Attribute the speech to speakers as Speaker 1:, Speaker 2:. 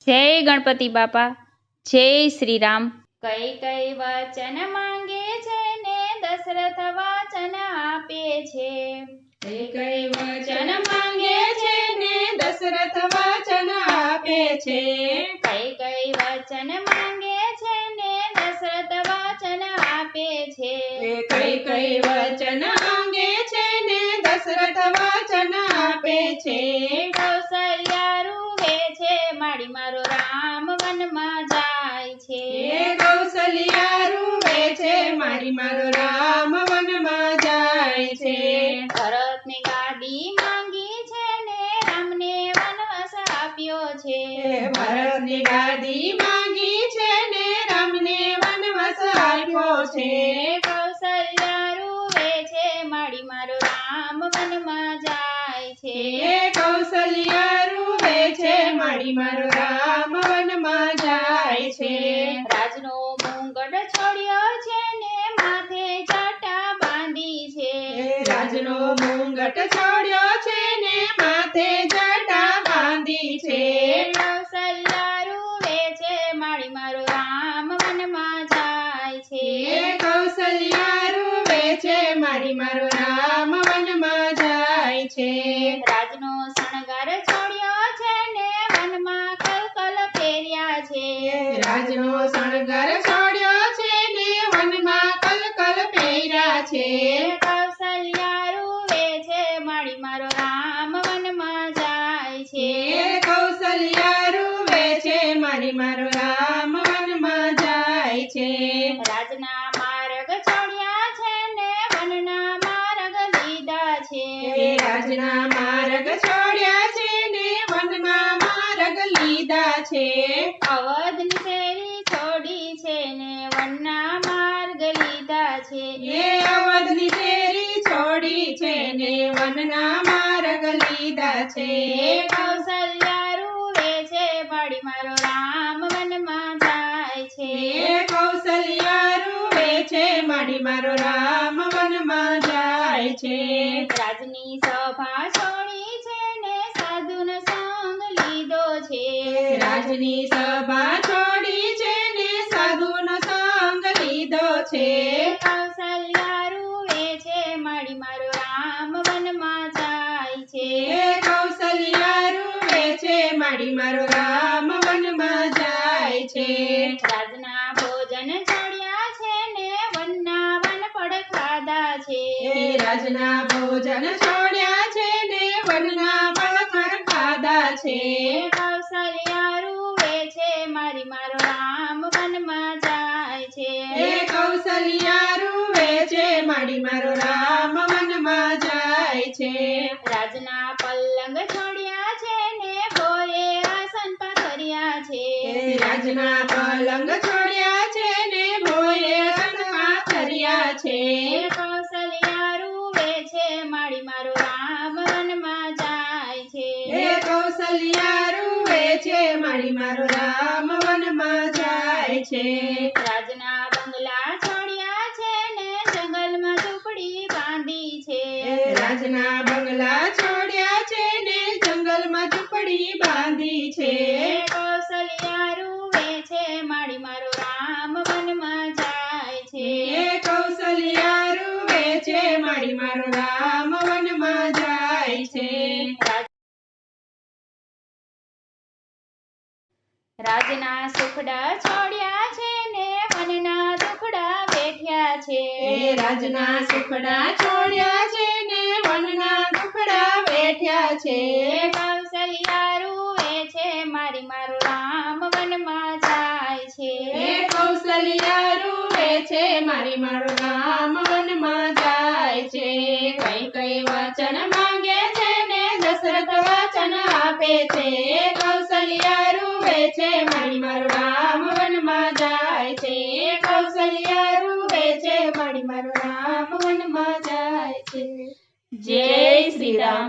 Speaker 1: જય ગણપતિ બાપા, જય શ્રી રામ। કઈ કઈ વચન માંગે છે ને દશરથ વચન આપે છે।
Speaker 2: કઈ કઈ વચન માંગે છે ને દશરથ વચન આપે છે।
Speaker 1: કઈ કઈ વચન માંગે છે ને દશરથ વચન આપે છે।
Speaker 2: કઈ કઈ વચન માંગે છે ને દશરથ વચન આપે છે।
Speaker 1: કૌશલ્યા રૂવે છે માડી મારો રામ વનમાં જાય છે।
Speaker 2: કૌશલ્યા રૂવે છે મારી મારો રામ વનમાં જાય છે।
Speaker 1: ભરતની ગાદી માંગી છે ને રામને વનવાસ આપ્યો છે।
Speaker 2: ભરતની ગાદી માંગી છે ને રામને વનવાસ આપ્યો છે।
Speaker 1: કૌશલ્યા રૂવે છે માડી મારો રામ વનમાં જાય છે।
Speaker 2: કૌશલ્યા રૂવે છે મારી મારો રામ વનમાં જાય છે।
Speaker 1: રાજનો મુંગટ છોડ્યો છે ને માથે જટા બાંધી છે।
Speaker 2: રાજનો મુંગટ છોડ્યો છે ને માથે જટા બાંધી છે।
Speaker 1: કૌશલ્યા રૂવે છે માડી મારો રામ વનમાં જાય છે।
Speaker 2: કૌશલ્યા રૂવે છે મારી મારો રામ વનમાં જાય છે।
Speaker 1: રાજનો શણગાર છોડ્યો છે ને વનમાં કલકલ ફેર્યા છે।
Speaker 2: રાજનો શણગાર છોડ્યો છે ને વનમાં કલકલ પહેર્યા છે।
Speaker 1: કૌશલ્યા રૂવે છે માડી મારો રામ વનમાં જાય છે।
Speaker 2: કૌશલ્યા રૂવે છે મારી મારો રામ વનમાં જાય છે।
Speaker 1: રાજના માર્ગ છોડ્યા છે ને વનના માર્ગ લીધા છે।
Speaker 2: રાજના માર્ગ છોડ્યા છે ને વનમાં માર્ગ લીધા છે।
Speaker 1: અવધની શેરી છોડી છે ને વનના માર્ગ લીધા છે।
Speaker 2: અવધની શેરી છોડી છે ને વનના માર્ગ લીધા છે।
Speaker 1: કૌશલ્યા રૂવે છે માડી મારો રામ વનમાં જાય છે।
Speaker 2: કૌશલ્યા રૂવે છે મારી મારો રામ વનમાં જાય છે।
Speaker 1: રાજની સભા છોડી છે ને સાધુનો સંગ લીધો છે।
Speaker 2: રાજની સભા છોડી છે ને સાધુનો સંગ લીધો છે।
Speaker 1: કૌશલ્યા રૂવે છે માડી મારો રામ વનમાં જાય છે।
Speaker 2: કૌશલ્યા રૂવે છે મારી મારો રામ વનમાં જાય છે।
Speaker 1: રાજના ભોજન છોડ્યા છે ને વનના વન પડ ખાધા છે।
Speaker 2: રાજના ભોજન છોડ્યા છે ને વનના ફળ ખાધા છે।
Speaker 1: કૌશલ્યા રૂવે છે મારી મારો રામ વનમાં જાય છે।
Speaker 2: કૌશલ્યા રૂવે છે મારી મારો રામ વનમાં જાય છે।
Speaker 1: રાજના પલંગ છોડ્યા છે ને ભોએ આસન પાથર્યા છે।
Speaker 2: રાજના પલંગ છોડ્યા છે ને ભોએ આસનમાં ધર્યા છે।
Speaker 1: કૌશલ્યા રૂવે છે માડી મારો રામ વનમાં જાય છે।
Speaker 2: કૌશલ્યા રૂવે છે મારી મારો રામ વનમાં જાય છે।
Speaker 1: રાજના બંગલા છોડ્યા છે ને જંગલમાં ઝૂંપડી બાંધી છે।
Speaker 2: રાજના બંગલા છોડ્યા છે ને જંગલમાં ઝૂંપડી બાંધી છે।
Speaker 1: કૌશલ્યા રૂવે છે માડી મારો રામ વનમાં જાય છે।
Speaker 2: કૌશલ્યા રૂવે છે મારી મારો રામ વનમાં જાય છે।
Speaker 1: રાજના સુખડા છોડ્યા છે ને વનના દુખડા વેઠ્યા છે।
Speaker 2: રાજના સુખડા છોડ્યા છે ને વનના દુખડા વેઠ્યા છે।
Speaker 1: કૌશલ્યા રૂવે છે મારી મારો રામ વનમાં જાય છે।
Speaker 2: કૌશલ્યા રૂવે છે મારી મારો રામ વનમાં જાય છે। કઈ કઈ વચન માંગે છે ને દશરથ વચન આપે છે। કૌશલ્યા રૂવે છે મારી મારો રામ વનમાં જાય છે। કૌશલ્યા રૂવે છે મારી મારો રામ વનમાં જાય છે।
Speaker 1: જય શ્રી રામ।